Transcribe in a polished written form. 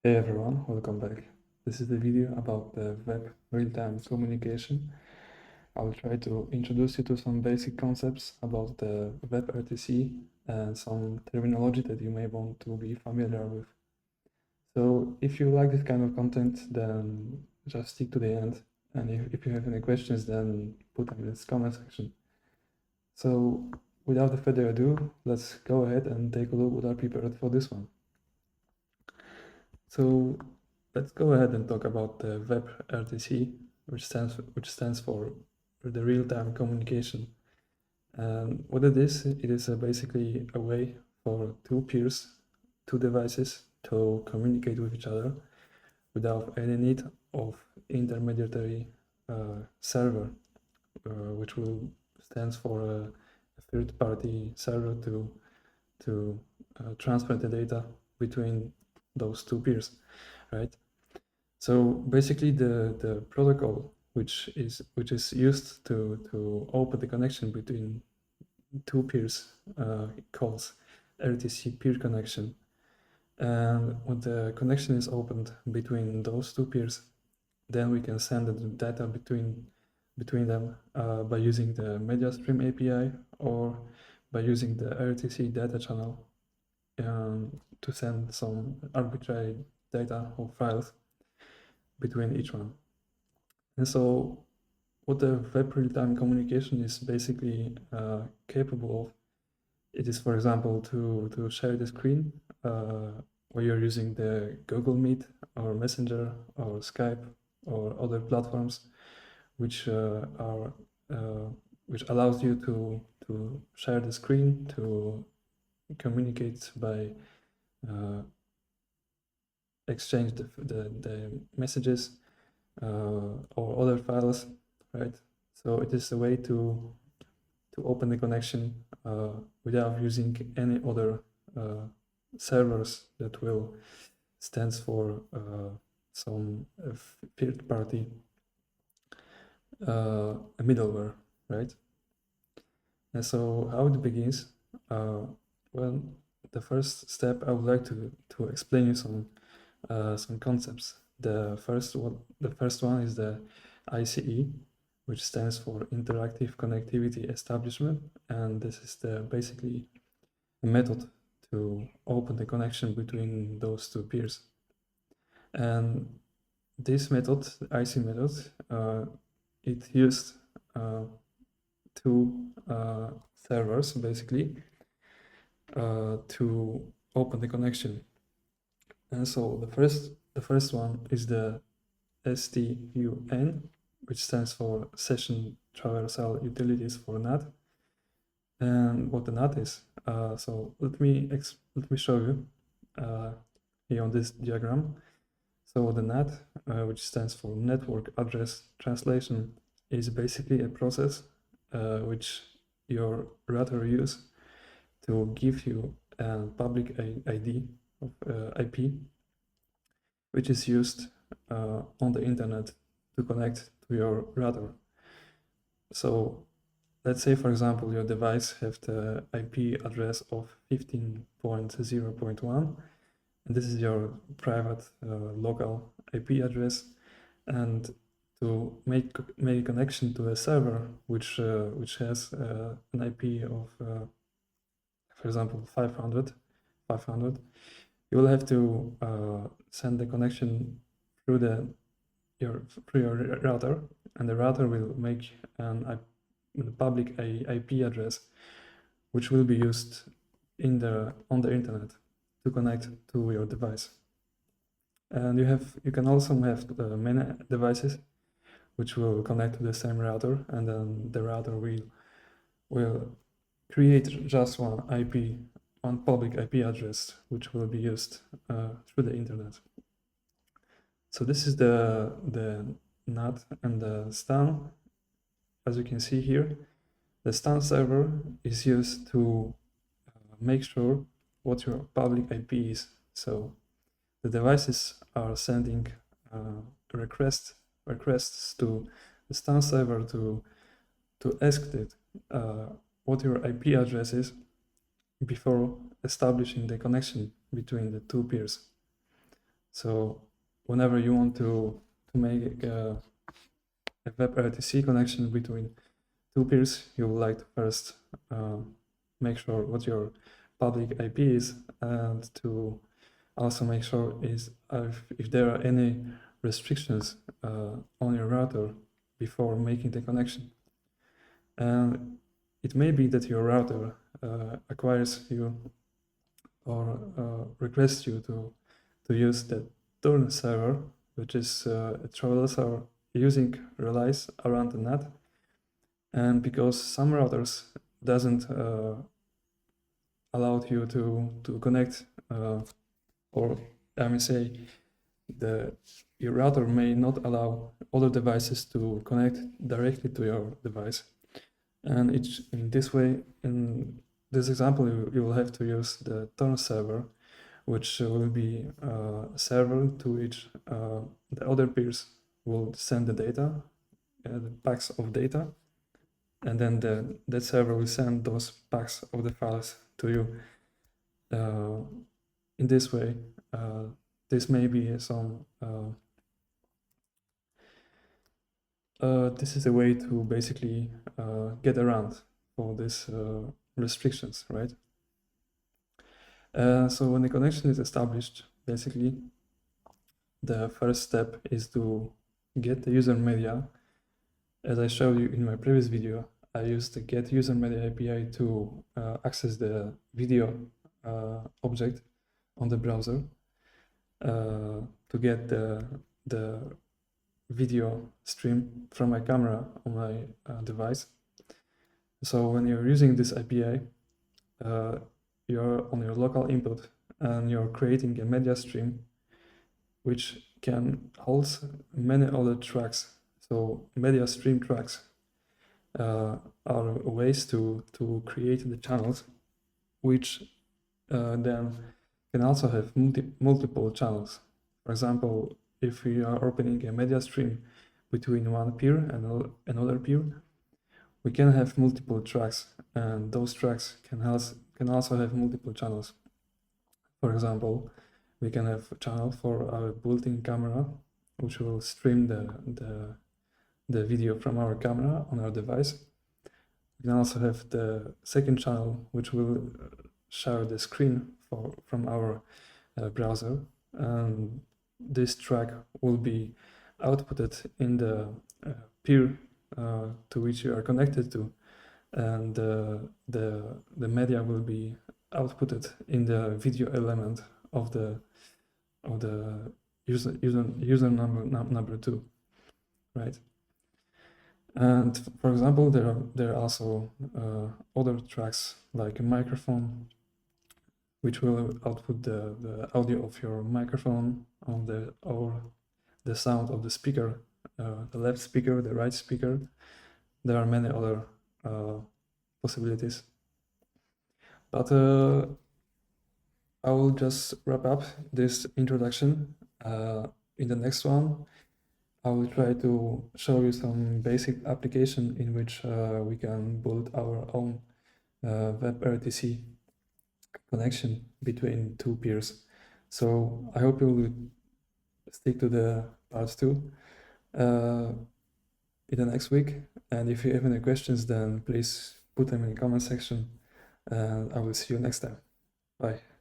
Hey everyone, welcome back. This is the video about the web real-time communication. I'll try to introduce you to some basic concepts about the WebRTC and some terminology that you may want to be familiar with. So if you like this kind of content, then just stick to the end. And if you have any questions, then put them in the comment section. So without further ado, let's go ahead and take a look what I prepared for this one. So let's go ahead and talk about the WebRTC, which stands for the real-time communication. And what it is basically a way for two peers, two devices to communicate with each other without any need of intermediary server, which will stands for a third-party server to transfer the data between those two peers, right? So basically the protocol which is used to open the connection between two peers calls RTC peer connection. And when the connection is opened between those two peers, then we can send the data between them by using the MediaStream API or by using the RTC data channel to send some arbitrary data or files between each one. And so what the web real-time communication is basically capable of, it is, for example, to share the screen where you're using the Google Meet or Messenger or Skype or other platforms which which allows you to share the screen, to communicate by exchange the messages or other files, right? So it is a way to open the connection without using any other servers that will stands for some third-party middleware, right? And so how it begins? Well, the first step I would like to explain you some concepts. The first one is the ICE, which stands for Interactive Connectivity Establishment, and this is basically a method to open the connection between those two peers. And this method, the IC method, it used two servers basically to open the connection. And so the first one is the STUN, which stands for Session Traversal Utilities for NAT. And what the NAT is, so let me show you here on this diagram. So the NAT, which stands for Network Address Translation, is basically a process which your router uses to give you a public ID of IP, which is used on the internet to connect to your router. So let's say, for example, your device have the IP address of 15.0.1, and this is your private local IP address. And to make a connection to a server which has an IP of, for example, 500, you will have to send the connection through your router, and the router will make a public IP address which will be used on the internet to connect to your device. And you can also have many devices which will connect to the same router, and then the router will create just one public IP address which will be used through the internet. So this is the NAT and the STAN. As you can see here, the STAN server is used to make sure what your public IP is. So the devices are sending requests to the STAN server to ask it what your IP address is before establishing the connection between the two peers. So whenever you want to make a WebRTC connection between two peers, you would like to first make sure what your public IP is, and to also make sure if there are any restrictions on your router before making the connection. And it may be that your router acquires you or requests you to use the turn server, which is a traveler server using relays around the net. And because some routers doesn't allow you to connect, or I may say your router may not allow other devices to connect directly to your device. And in this way, in this example, you will have to use the turn server, which will be a server to which the other peers will send the data, the packs of data, and then that server will send those packs of the files to you. In this way, this may be some. This is a way to basically get around all these restrictions, right? So when the connection is established, basically, the first step is to get the user media. As I showed you in my previous video, I used the get user media API to access the video object on the browser to get the video stream from my camera on my device. So when you're using this API, you're on your local input and you're creating a media stream which can hold many other tracks. So media stream tracks are ways to create the channels, which then can also have multiple channels. For example, if we are opening a media stream between one peer and another peer, we can have multiple tracks, and those tracks can also have multiple channels. For example, we can have a channel for our built-in camera, which will stream the video from our camera on our device. We can also have the second channel, which will share the screen from our browser, and this track will be outputted in the peer to which you are connected to, and the media will be outputted in the video element of the user number 2, right? And for example, there are also other tracks like a microphone, which will output the audio of your microphone or the sound of the speaker, the left speaker, the right speaker. There are many other possibilities. But I will just wrap up this introduction. In the next one, I will try to show you some basic application in which we can build our own WebRTC connection between two peers. So I hope you will stick to the part 2 in the next week. And if you have any questions, then please put them in the comment section, and I will see you next time. Bye.